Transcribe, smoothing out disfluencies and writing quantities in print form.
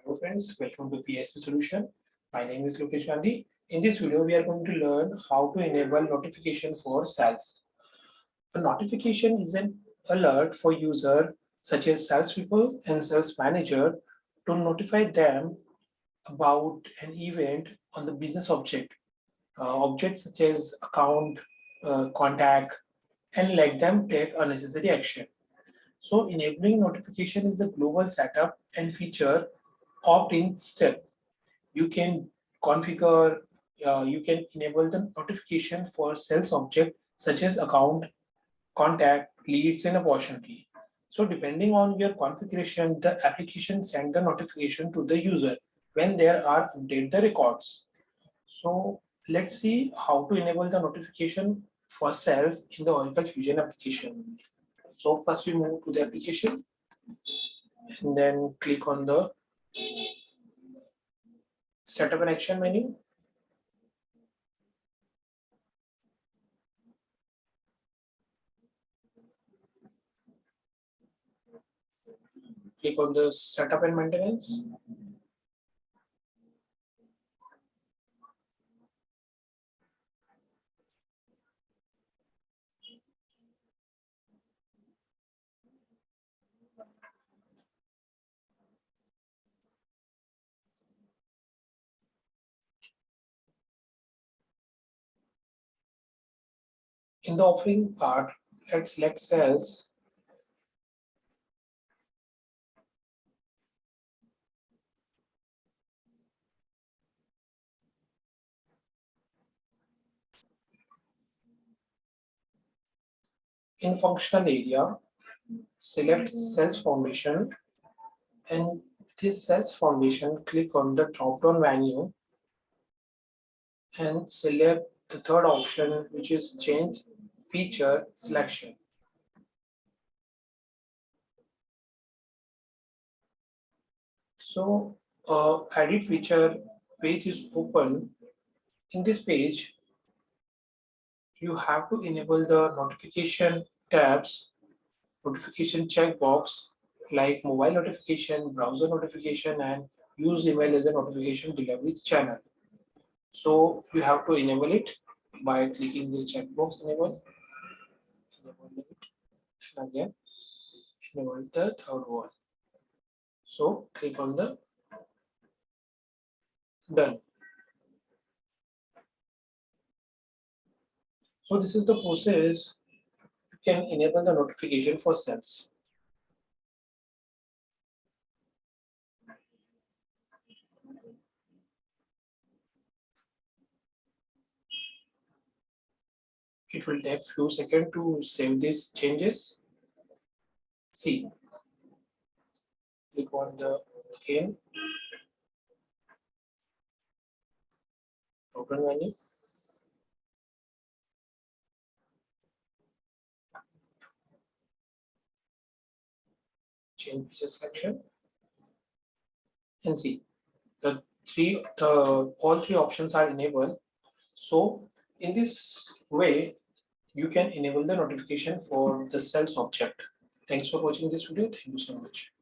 Hello friends, welcome to BISP solution. My name is Lokesh Gandhi. In this video, we are going to learn how to enable notification for sales. A notification is an alert for user such as salespeople and sales manager to notify them about an event on the business object. Objects such as account, contact, and let them take unnecessary action. So enabling notification is a global setup and feature opt-in step. You can configure, you can enable the notification for sales object such as account, contact, leads, and opportunity. So depending on your configuration, the application send the notification to the user when there are update the records. So let's see how to enable the notification for sales in the Oracle Fusion application. So first we move to the application and then click on the setup and action menu. Click on the setup and maintenance. In the offering part, let's select sales. In functional area, select sales formation, and this sales formation, click on the drop down menu and select the third option, which is change feature selection. So edit feature page is open. In this page, you have to enable the notification tabs, notification checkbox like mobile notification, browser notification, and use email as a notification delivery channel. So you have to enable it by clicking the checkbox enable it, and again enable the third one. So click on the done. So this is the process you can enable the notification for sales. It will take few seconds to save these changes. See, click on the again open menu. Change feature selection and see all three options are enabled. So in this way, you can enable the notification for the sales object. Thanks for watching this video. Thank you so much.